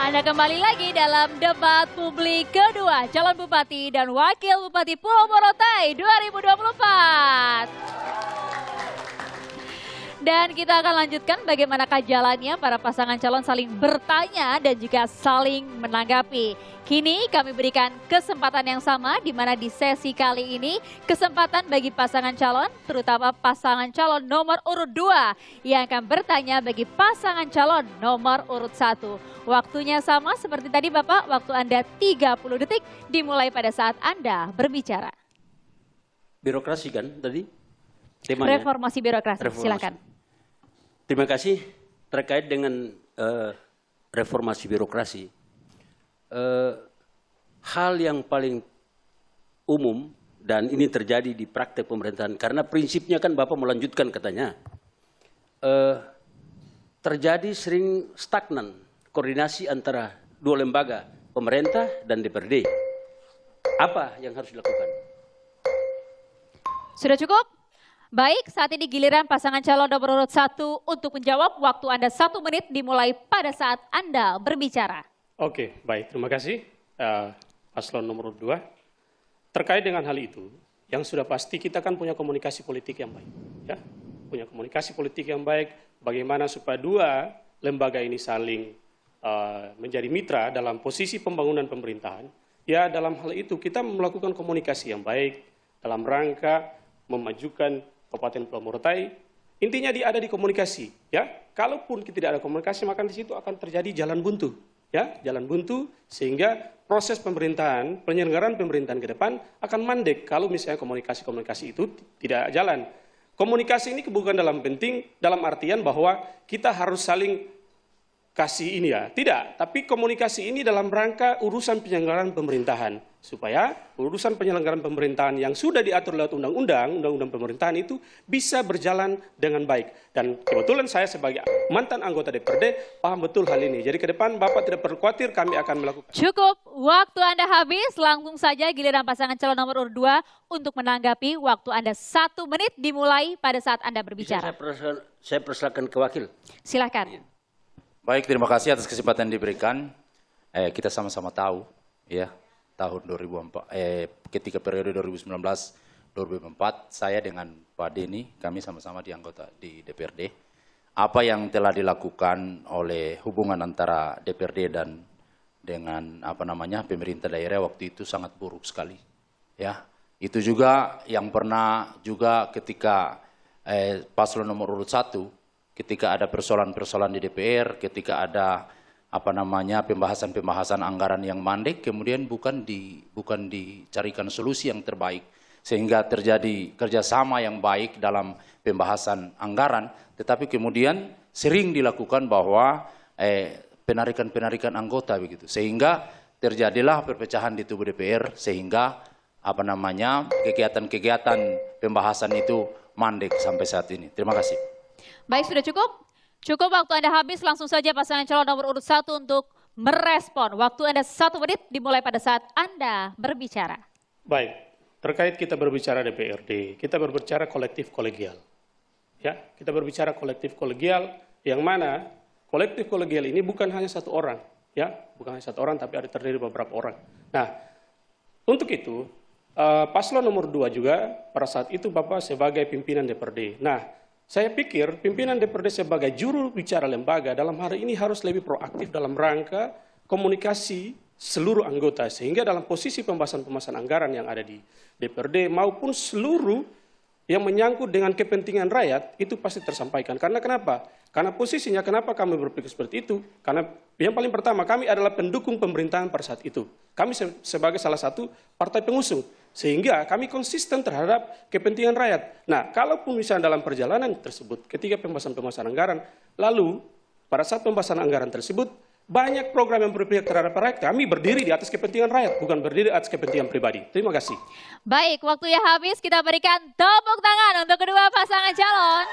Anda kembali lagi dalam debat publik kedua calon bupati dan wakil bupati Pulau Morotai 2024. Dan kita akan lanjutkan bagaimanakah jalannya para pasangan calon saling bertanya dan juga saling menanggapi. Kini kami berikan kesempatan yang sama di mana di sesi kali ini kesempatan bagi pasangan calon, terutama pasangan calon nomor urut 2 yang akan bertanya bagi pasangan calon nomor urut 1. Waktunya sama seperti tadi Bapak, waktu Anda 30 detik dimulai pada saat Anda berbicara. Birokrasi kan tadi temanya? Reformasi birokrasi, silakan. Terima kasih. Terkait dengan reformasi birokrasi, hal yang paling umum dan ini terjadi di praktek pemerintahan karena prinsipnya kan Bapak melanjutkan katanya, terjadi sering stagnan koordinasi antara dua lembaga, pemerintah dan DPRD. Apa yang harus dilakukan? Sudah cukup? Baik, saat ini giliran pasangan calon nomor urut 1 untuk menjawab. Waktu Anda 1 menit dimulai pada saat Anda berbicara. Oke, baik. Terima kasih paslon nomor 2. Terkait dengan hal itu, yang sudah pasti kita kan punya komunikasi politik yang baik. Ya, punya komunikasi politik yang baik, bagaimana supaya dua lembaga ini saling menjadi mitra dalam posisi pembangunan pemerintahan. Ya, dalam hal itu kita melakukan komunikasi yang baik dalam rangka memajukan Kabupaten Pulau Morotai. Intinya dia ada di komunikasi, ya. Kalaupun tidak ada komunikasi, maka di situ akan terjadi jalan buntu, ya, jalan buntu sehingga proses pemerintahan, penyelenggaraan pemerintahan ke depan akan mandek kalau misalnya komunikasi-komunikasi itu tidak jalan. Komunikasi ini bukan dalam penting, dalam artian bahwa kita harus saling kasih ini ya, tidak. Tapi komunikasi ini dalam rangka urusan penyelenggaraan pemerintahan. Supaya urusan penyelenggaraan pemerintahan yang sudah diatur lewat undang-undang pemerintahan itu bisa berjalan dengan baik. Dan kebetulan saya sebagai mantan anggota DPRD paham betul hal ini. Jadi ke depan Bapak tidak perlu khawatir, kami akan melakukan. Cukup, waktu Anda habis. Langsung saja giliran pasangan calon nomor urut 2 untuk menanggapi. Waktu Anda 1 menit dimulai pada saat Anda berbicara. Saya persilakan ke wakil. Silakan. Baik, terima kasih atas kesempatan yang diberikan. Kita sama-sama tahu, ya, tahun 2004, ketika periode 2019-2024, saya dengan Pak Denny, kami sama-sama di anggota di DPRD. Apa yang telah dilakukan oleh hubungan antara DPRD dan dengan pemerintah daerah waktu itu sangat buruk sekali. Ya, itu juga yang pernah juga ketika paslon nomor urut 1. Ketika ada persoalan-persoalan di DPR, ketika ada pembahasan-pembahasan anggaran yang mandek, kemudian bukan dicarikan solusi yang terbaik, sehingga terjadi kerjasama yang baik dalam pembahasan anggaran, tetapi kemudian sering dilakukan bahwa penarikan anggota begitu, sehingga terjadilah perpecahan di tubuh DPR, sehingga kegiatan-kegiatan pembahasan itu mandek sampai saat ini. Terima kasih. Baik, sudah cukup? Cukup, waktu Anda habis. Langsung saja pasangan calon nomor urut 1 untuk merespon. Waktu Anda 1 menit dimulai pada saat Anda berbicara. Baik, terkait kita berbicara DPRD, kita berbicara kolektif kolegial. Ya, kita berbicara kolektif kolegial yang mana kolektif kolegial ini bukan hanya satu orang, ya, bukan hanya satu orang tapi ada terdiri beberapa orang. Nah, untuk itu paslon nomor 2 juga pada saat itu Bapak sebagai pimpinan DPRD. Nah, saya pikir pimpinan DPRD sebagai juru bicara lembaga dalam hari ini harus lebih proaktif dalam rangka komunikasi seluruh anggota. Sehingga dalam posisi pembahasan anggaran yang ada di DPRD maupun seluruh yang menyangkut dengan kepentingan rakyat itu pasti tersampaikan. Karena kenapa? Karena posisinya kenapa kami berpikir seperti itu? Karena yang paling pertama kami adalah pendukung pemerintahan pada saat itu. Kami sebagai salah satu partai pengusung. Sehingga kami konsisten terhadap kepentingan rakyat. Nah, kalaupun misalnya dalam perjalanan tersebut, ketika pembahasan anggaran, lalu pada saat pembahasan anggaran tersebut, banyak program yang berpihak terhadap rakyat, kami berdiri di atas kepentingan rakyat, bukan berdiri atas kepentingan pribadi. Terima kasih. Baik, waktunya habis, kita berikan tepuk tangan untuk kedua pasangan calon.